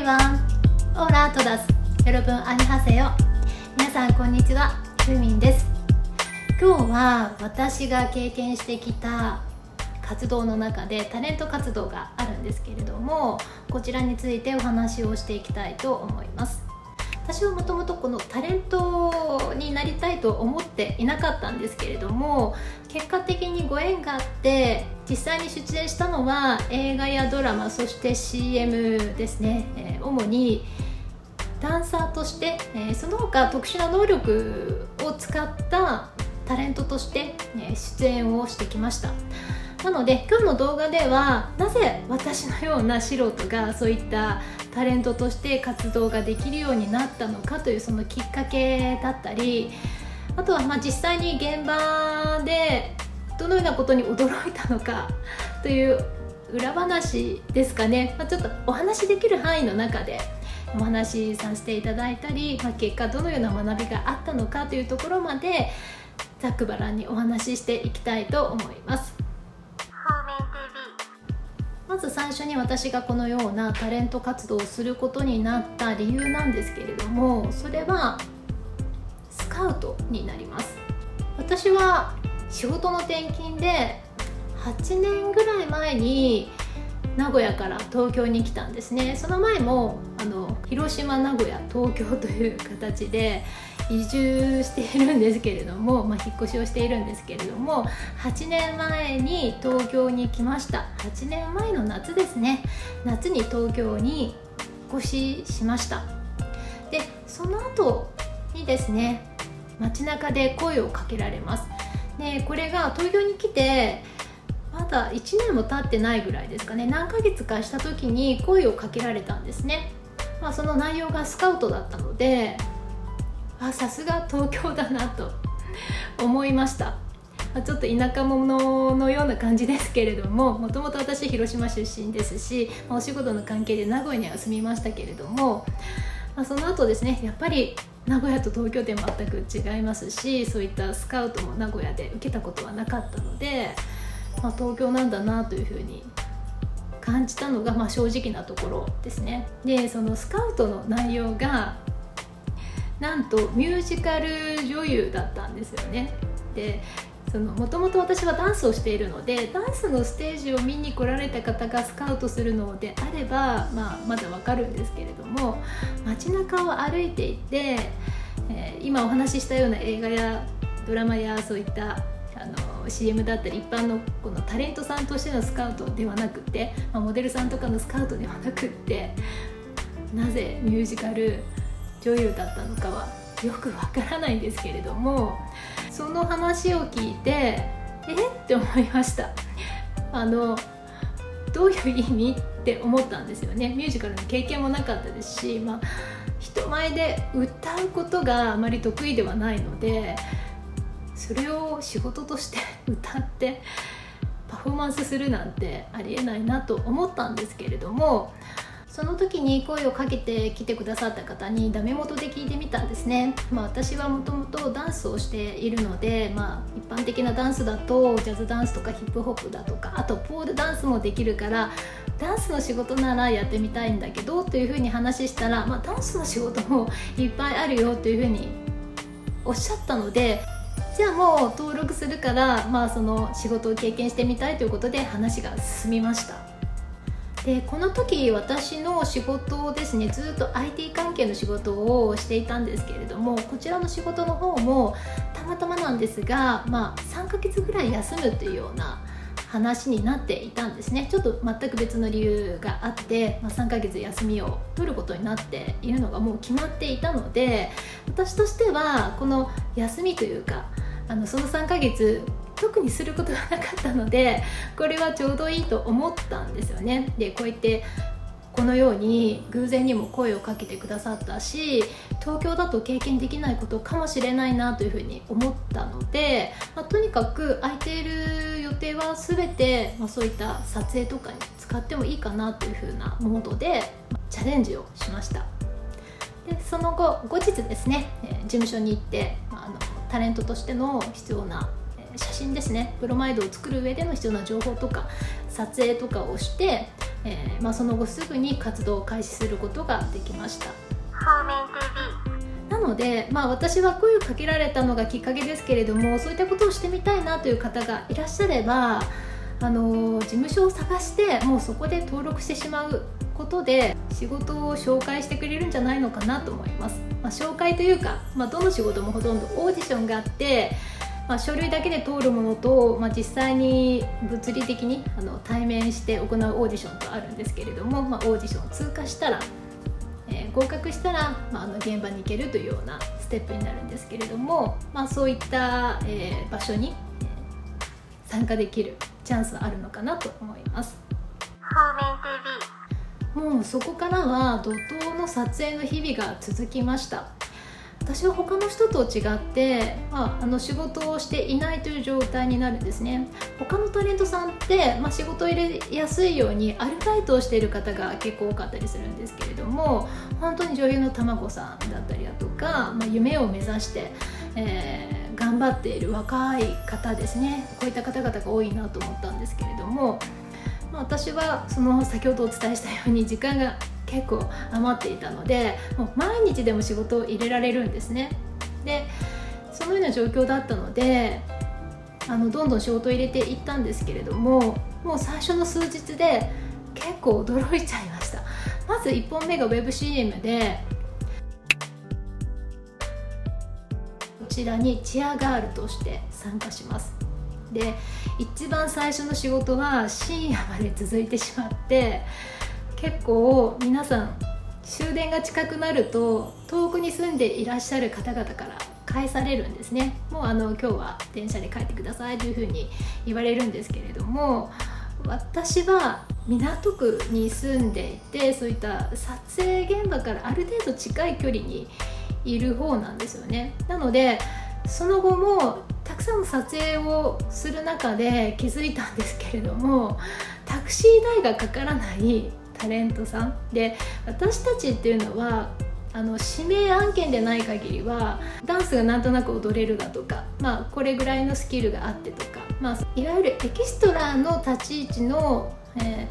everyone! オーラートダス여러분 안녕하세요。皆さんこんにちは、ふみんです。今日は私が経験してきた活動の中でタレント活動があるんですけれども、こちらについてお話をしていきたいと思います。私はもともとこのタレントになりたいと思っていなかったんですけれども、結果的にご縁があって実際に出演したのは映画やドラマ、そして CM ですね。主にダンサーとして、その他特殊な能力を使ったタレントとして、出演をしてきました。なので今日の動画ではなぜ私のような素人がそういったタレントとして活動ができるようになったのかというそのきっかけだったり、あとは実際に現場でどのようなことに驚いたのかという裏話ですかね。ちょっとお話しできる範囲の中でお話しさせていただいたり、結果どのような学びがあったのかというところまでざっくばらんにお話ししていきたいと思います。まず最初に私がこのようなタレント活動をすることになった理由なんですけれども、それはスカウトになります。私は仕事の転勤で8年ぐらい前に名古屋から東京に来たんですね。その前も広島、名古屋、東京という形で移住しているんですけれども、引っ越しをしているんですけれども、8年前に東京に来ました。8年前の夏ですね。夏に東京に引っ越ししました。でその後にですね、街中で声をかけられます。でこれが東京に来てまだ1年も経ってないぐらいですかね。何ヶ月かした時に声をかけられたんですね。その内容がスカウトだったので、さすが東京だなと思いました。ちょっと田舎者のような感じですけれども、もともと私広島出身ですし、お仕事の関係で名古屋には住みましたけれども、その後ですね、やっぱり名古屋と東京って全く違いますし、そういったスカウトも名古屋で受けたことはなかったので、東京なんだなというふうに感じたのが正直なところですね。でそのスカウトの内容がなんとミュージカル女優だったんですよね。でもともと私はダンスをしているので、ダンスのステージを見に来られた方がスカウトするのであれば、まだわかるんですけれども、街中を歩いていて、今お話ししたような映画やドラマやそういったCM だったり一般のこのタレントさんとしてのスカウトではなくて、モデルさんとかのスカウトではなくって、なぜミュージカル女優だったのかはよくわからないんですけれども、その話を聞いてって思いました。どういう意味って思ったんですよね。ミュージカルの経験もなかったですし、人前で歌うことがあまり得意ではないので、それを仕事として歌ってパフォーマンスするなんてありえないなと思ったんですけれども、その時に声をかけてきてくださった方にダメ元で聞いてみたんですね。私はもともとダンスをしているので、一般的なダンスだとジャズダンスとかヒップホップだとか、あとポールダンスもできるからダンスの仕事ならやってみたいんだけどというふうに話したら、ダンスの仕事もいっぱいあるよというふうにおっしゃったので、じゃあもう登録するから、その仕事を経験してみたいということで話が進みました。でこの時私の仕事ですね、ずっと IT 関係の仕事をしていたんですけれども、こちらの仕事の方もたまたまなんですが、3ヶ月ぐらい休むというような話になっていたんですね。ちょっと全く別の理由があって、3ヶ月休みを取ることになっているのがもう決まっていたので、私としてはこの休みというかその3ヶ月特にすることがなかったので、これはちょうどいいと思ったんですよね。でこうやってこのように偶然にも声をかけてくださったし、東京だと経験できないことかもしれないなというふうに思ったので、とにかく空いている予定は全て、そういった撮影とかに使ってもいいかなというふうなモードでチャレンジをしました。でその後日ですね、事務所に行ってタレントとしての必要な写真ですね、プロマイドを作る上での必要な情報とか撮影とかをして、その後すぐに活動を開始することができました。なので、私は声をかけられたのがきっかけですけれども、そういったことをしてみたいなという方がいらっしゃれば、事務所を探してもうそこで登録してしまうことで仕事を紹介してくれるんじゃないのかなと思います。紹介というか、どの仕事もほとんどオーディションがあって、書類だけで通るものと、実際に物理的に対面して行うオーディションとあるんですけれども、オーディションを通過したら、合格したら、現場に行けるというようなステップになるんですけれども、そういった、場所に参加できるチャンスはあるのかなと思います。もうそこからは怒涛の撮影の日々が続きました。私は他の人と違って、仕事をしていないという状態になるんですね。他のタレントさんって、仕事を入れやすいようにアルバイトをしている方が結構多かったりするんですけれども、本当に女優のたまごさんだったりだとか、夢を目指して、頑張っている若い方ですね、こういった方々が多いなと思ったんですけれども、私は先ほどお伝えしたように時間が結構余っていたので、もう毎日でも仕事を入れられるんですね。でそのような状況だったので、どんどん仕事を入れていったんですけれども、もう最初の数日で結構驚いちゃいました。まず1本目が WebCM で、こちらにチアガールとして参加します。で一番最初の仕事は深夜まで続いてしまって、結構皆さん終電が近くなると遠くに住んでいらっしゃる方々から返されるんですね。もう今日は電車で帰ってくださいというふうに言われるんですけれども、私は港区に住んでいて、そういった撮影現場からある程度近い距離にいる方なんですよね。なのでその後もたくさんの撮影をする中で気づいたんですけれども、タクシー代がかからないタレントさんで、私たちっていうのは指名案件でない限りはダンスがなんとなく踊れるだとか、これぐらいのスキルがあってとか、いわゆるエキストラの立ち位置の、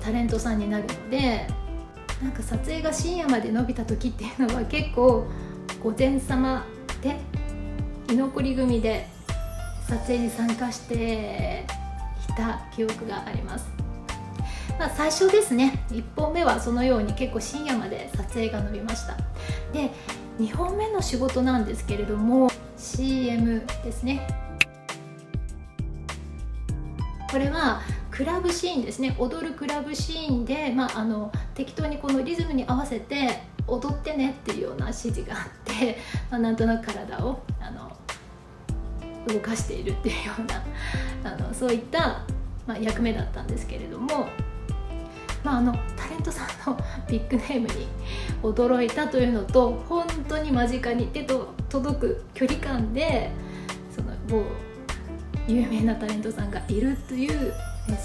タレントさんになるので、なんか撮影が深夜まで伸びた時っていうのは結構午前様で居残り組で撮影に参加していた記憶があります。最初ですね、1本目はそのように結構深夜まで撮影が伸びました。で2本目の仕事なんですけれども CM ですね。これはクラブシーンですね。踊るクラブシーンで、適当にこのリズムに合わせて踊ってねっていうような指示があって、なんとなく体を動かしているっていうようなそういった、役目だったんですけれども、タレントさんのビッグネームに驚いたというのと、本当に間近に手と届く距離感で某有名なタレントさんがいるという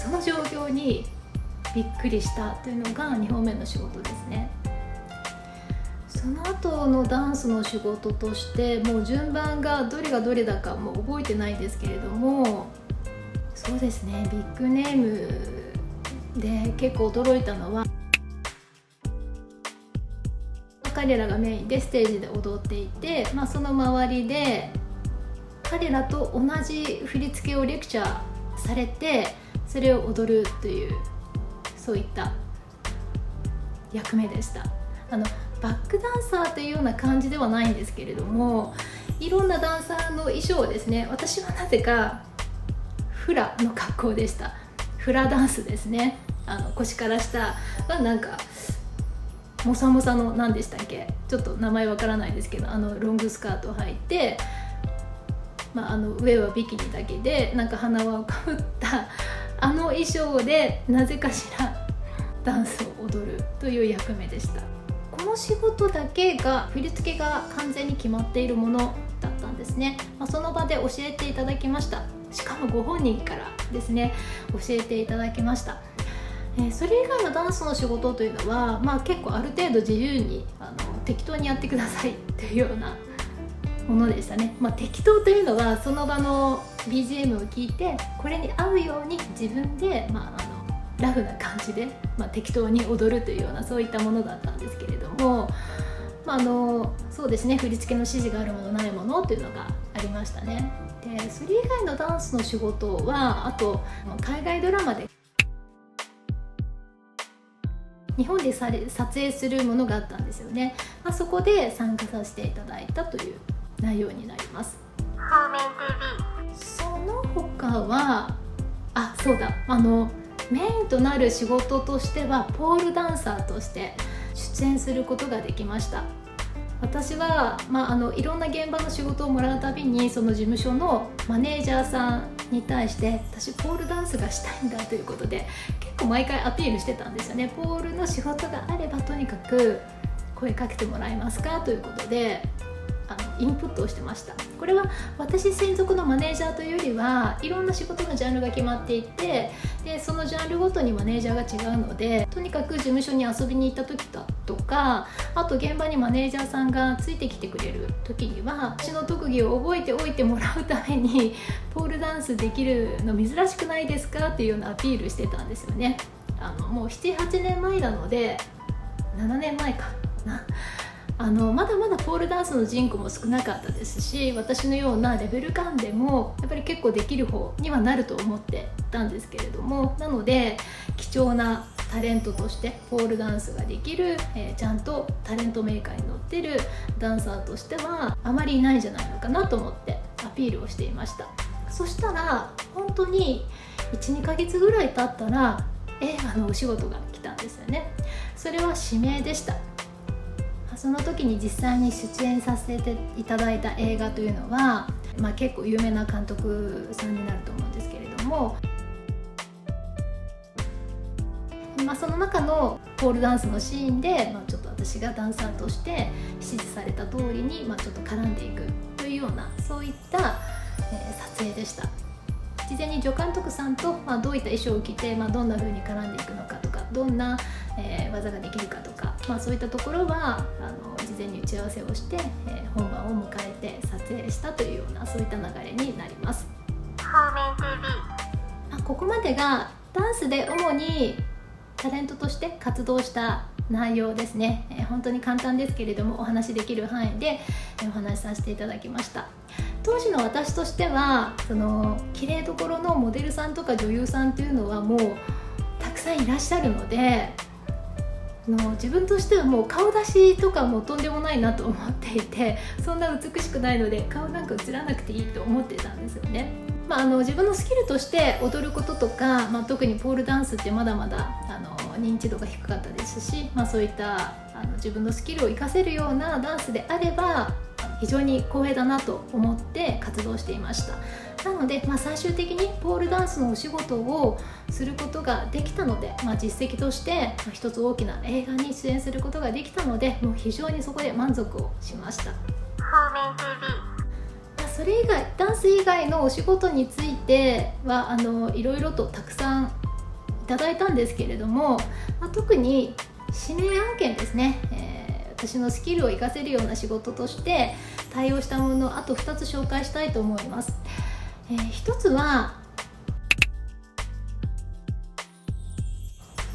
その状況にびっくりしたというのが2本目の仕事ですね。その後のダンスの仕事として、もう順番がどれがどれだかもう覚えてないんですけれども、そうですね、ビッグネームで結構驚いたのは、彼らがメインでステージで踊っていて、その周りで彼らと同じ振り付けをレクチャーされて、それを踊るという、そういった役目でした。バックダンサーというような感じではないんですけれども、いろんなダンサーの衣装をですね、私はなぜかフラの格好でした。フラダンスですね。腰から下はなんかモサモサの何でしたっけ、ちょっと名前わからないですけど、ロングスカートを履いて、上はビキニだけでなんか鼻輪をかぶった衣装でなぜかしらダンスを踊るという役目でした。この仕事だけが振り付けが完全に決まっているものだったんですね。その場で教えていただきました。しかもご本人からですね、教えていただきました。それ以外のダンスの仕事というのは、結構ある程度自由に適当にやってくださいというようなものでしたね。適当というのはその場の BGM を聞いて、これに合うように自分で、ラフな感じで適当に踊るというようなそういったものだったんですけれども、そうですね、振り付けの指示があるものないものというのがありましたね。でそれ以外のダンスの仕事は、あと海外ドラマで日本で撮影するものがあったんですよね。そこで参加させていただいたという内容になります。その他はそうだ、メインとなる仕事としてはポールダンサーとして出演することができました。私は、いろんな現場の仕事をもらうたびにその事務所のマネージャーさんに対して私ポールダンスがしたいんだということで結構毎回アピールしてたんですよね。ポールの仕事があればとにかく声かけてもらえますかということでインプットをしてました。これは私専属のマネージャーというよりはいろんな仕事のジャンルが決まっていて、でそのジャンルごとにマネージャーが違うので、とにかく事務所に遊びに行った時だとか、あと現場にマネージャーさんがついてきてくれる時には私の特技を覚えておいてもらうためにポールダンスできるの珍しくないですかっていうようなアピールしてたんですよね。もう 7,8 年前なので7年前かな。まだまだポールダンスの人口も少なかったですし、私のようなレベル感でもやっぱり結構できる方にはなると思ってたんですけれども、なので貴重なタレントとしてポールダンスができる、ちゃんとタレントメーカーに載ってるダンサーとしてはあまりいないんじゃないのかなと思ってアピールをしていました。そしたら本当に 1,2 ヶ月ぐらい経ったら映画のお仕事が来たんですよね。それは指名でした。その時に実際に出演させていただいた映画というのは、結構有名な監督さんになると思うんですけれども、その中のポールダンスのシーンで、ちょっと私がダンサーとして指示された通りに、ちょっと絡んでいくというようなそういった、撮影でした。事前に助監督さんと、どういった衣装を着て、どんな風に絡んでいくのかとか、どんな、技ができるかとか、そういったところは事前に打ち合わせをして、本番を迎えて撮影したというようなそういった流れになります。ここまでがダンスで主にタレントとして活動した内容ですね。本当に簡単ですけれどもお話しできる範囲でお話しさせていただきました。当時の私としては綺麗どころのモデルさんとか女優さんというのはもうたくさんいらっしゃるので、自分としてはもう顔出しとかもとんでもないなと思っていて、そんな美しくないので顔なんか映らなくていいと思ってたんですよね。自分のスキルとして踊ることとか、特にポールダンスってまだまだ認知度が低かったですし、そういった自分のスキルを活かせるようなダンスであれば非常に光栄だなと思って活動していました。なので、最終的にポールダンスのお仕事をすることができたので、実績として一つ大きな映画に出演することができたので、もう非常にそこで満足をしました。それ以外、ダンス以外のお仕事についてはいろいろとたくさんいただいたんですけれども、特に指名案件ですね、私のスキルを活かせるような仕事として対応したものをあと2つ紹介したいと思います。1つは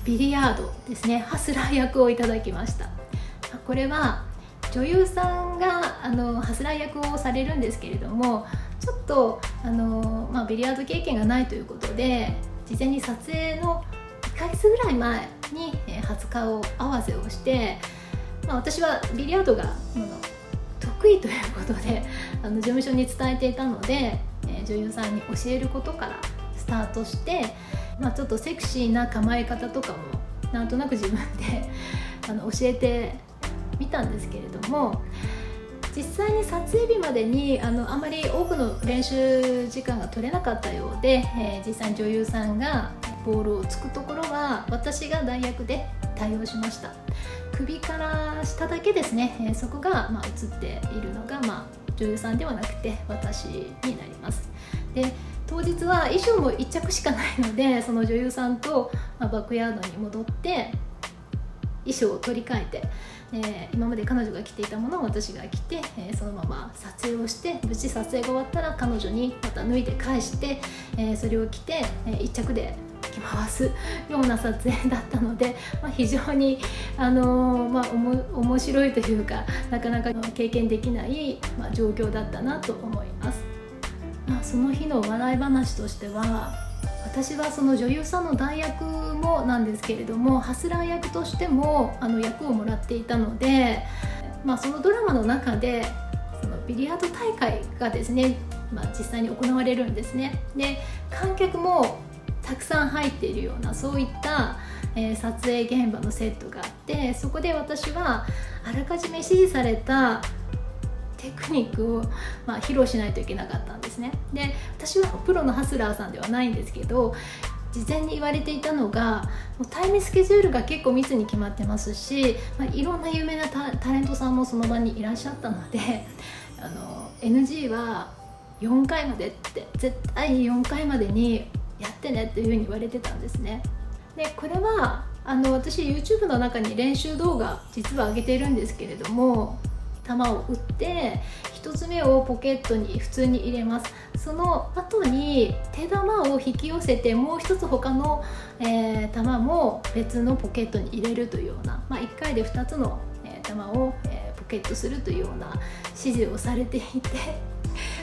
ビリヤードですね。ハスラー役をいただきました。これは女優さんがハスラー役をされるんですけれども、ちょっとビリヤード経験がないということで事前に撮影の1ヶ月ぐらい前に初顔合わせをして、私はビリヤードが得意ということで事務所に伝えていたので、女優さんに教えることからスタートして、ちょっとセクシーな構え方とかもなんとなく自分で教えてみたんですけれども、実際に撮影日までにあまり多くの練習時間が取れなかったようで、実際に女優さんがボールをつくところは私が代役で対応しました。首から下だけですね、そこが映っているのが、女優さんではなくて私になります。で、当日は衣装も1着しかないので、その女優さんと、バックヤードに戻って衣装を取り替えて、今まで彼女が着ていたものを私が着て、そのまま撮影をして、無事撮影が終わったら彼女にまた脱いで返して、それを着て、1着でき回すような撮影だったので、非常に面白いというか、なかなか経験できない、状況だったなと思います。その日の笑い話としては、私はその女優さんの代役もなんですけれども、ハスラー役としても役をもらっていたので、そのドラマの中でそのビリヤード大会がですね、実際に行われるんですね。で、観客もたくさん入っているような、そういった、撮影現場のセットがあって、そこで私はあらかじめ指示されたテクニックを、披露しないといけなかったんですね。で、私はプロのハスラーさんではないんですけど、事前に言われていたのが、もうタイムスケジュールが結構密に決まってますし、いろんな有名なタレントさんもその場にいらっしゃったので、NG は4回までって、絶対4回までにやってねっていうふうに言われてたんですね。で、これは私 YouTube の中に練習動画実は上げているんですけれども、球を打って1つ目をポケットに普通に入れます。その後に手玉を引き寄せて、もう一つ他の、球も別のポケットに入れるというような、1回で2つの、球を、ポケットするというような指示をされていて、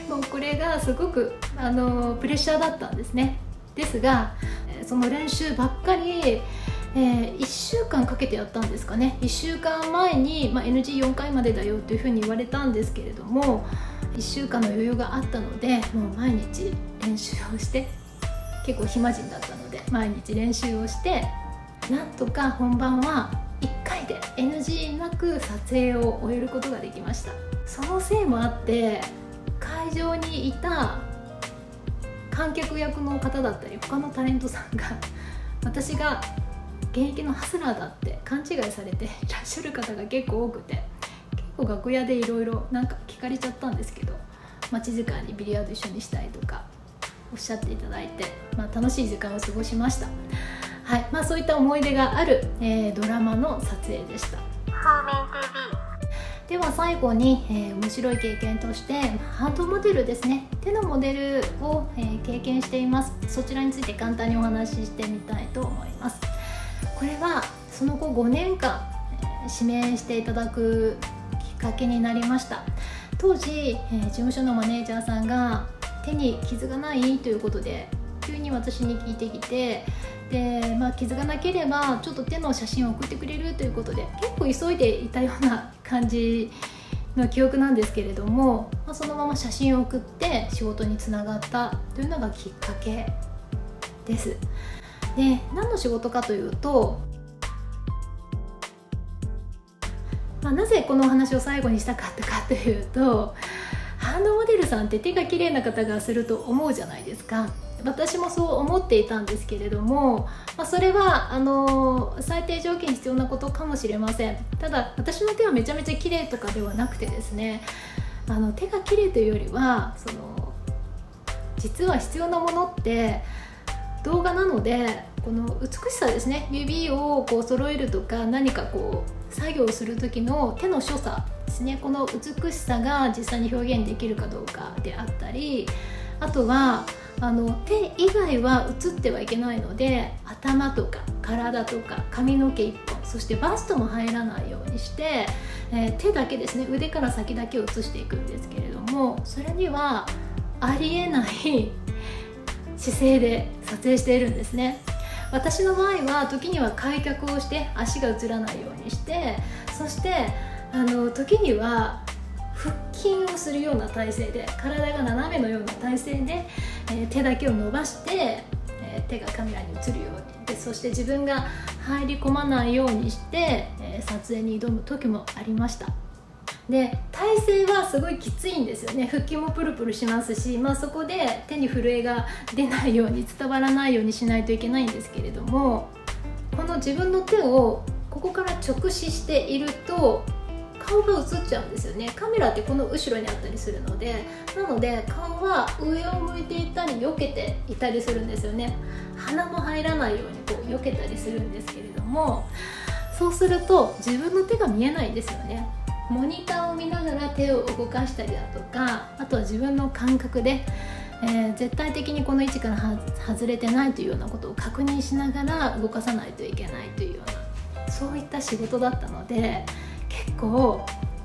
もうこれがすごくプレッシャーだったんですね。ですが、その練習ばっかり1週間かけてやったんですかね。1週間前に、NG4 回までだよというふうに言われたんですけれども、1週間の余裕があったので、もう毎日練習をして、結構暇人だったので毎日練習をして、なんとか本番は1回で NG なく撮影を終えることができました。そのせいもあって、会場にいた観客役の方だったり他のタレントさんが、私が現役のハスラーだって勘違いされていらっしゃる方が結構多くて、結構楽屋でいろいろ聞かれちゃったんですけど、待ち時間にビリヤード一緒にしたいとかおっしゃっていただいて、楽しい時間を過ごしました。はい、そういった思い出がある、ドラマの撮影でした。では最後に、面白い経験としてハンドモデルですね、手のモデルを、経験しています。そちらについて簡単にお話ししてみたいと思います。これはその後5年間、指名していただくきっかけになりました。当時、事務所のマネージャーさんが手に傷がないということで急に私に聞いてきて、で、傷がなければちょっと手の写真を送ってくれるということで、結構急いでいたような感じの記憶なんですけれども、そのまま写真を送って仕事につながったというのがきっかけです。で、何の仕事かというと、なぜこのお話を最後にしたかったかというと、ハンドモデルさんって手が綺麗な方がすると思うじゃないですか。私もそう思っていたんですけれども、それは最低条件必要なことかもしれません。ただ私の手はめちゃめちゃ綺麗とかではなくてですね、手が綺麗というよりは、実は必要なものって動画なので、この美しさですね、指をこう揃えるとか、何かこう作業をする時の手の所作ですね、この美しさが実際に表現できるかどうかであったり、あとは手以外は映ってはいけないので、頭とか体とか髪の毛1本、そしてバストも入らないようにして、手だけですね、腕から先だけを映していくんですけれども、それにはありえない姿勢で撮影しているんですね。私の場合は時には開脚をして足が映らないようにして、そして時には腹筋をするような体勢で、体が斜めのような体勢で、手だけを伸ばして、手がカメラに映るようにで、そして自分が入り込まないようにして、撮影に挑む時もありました。で、体勢はすごいきついんですよね。腹筋もプルプルしますし、そこで手に震えが出ないように、伝わらないようにしないといけないんですけれども、この自分の手をここから直視していると顔が映っちゃうんですよね。カメラってこの後ろにあったりするので、なので顔は上を向いていたり避けていたりするんですよね。鼻も入らないようにこう避けたりするんですけれども、そうすると自分の手が見えないんですよね。モニターを見ながら手を動かしたりだとか、あとは自分の感覚で絶対的にこの位置から外れてないというようなことを確認しながら動かさないといけないというような、そういった仕事だったので、結構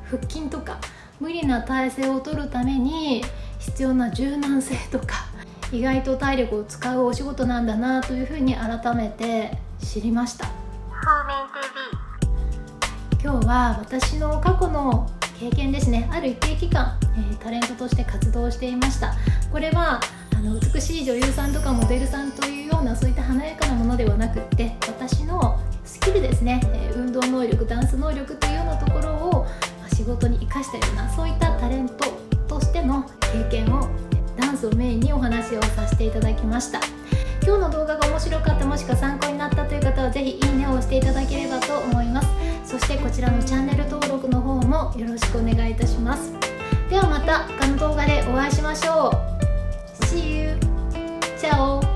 腹筋とか無理な体勢を取るために必要な柔軟性とか、意外と体力を使うお仕事なんだなというふうに改めて知りました。今日は私の過去の経験ですね。ある一定期間、タレントとして活動していました。これは美しい女優さんとかモデルさんというようなそういった華やかなものではなくって、私のスキルですね、運動能力、ダンス能力というようなところを仕事に生かしたような、そういったタレントとしての経験を、ダンスをメインにお話をさせていただきました。今日の動画が面白かった、もしくは参考になったという方はぜひいいねを押していただければと思います。そしてこちらのチャンネル登録の方もよろしくお願いいたします。ではまた他の動画でお会いしましょう。See you! チャオ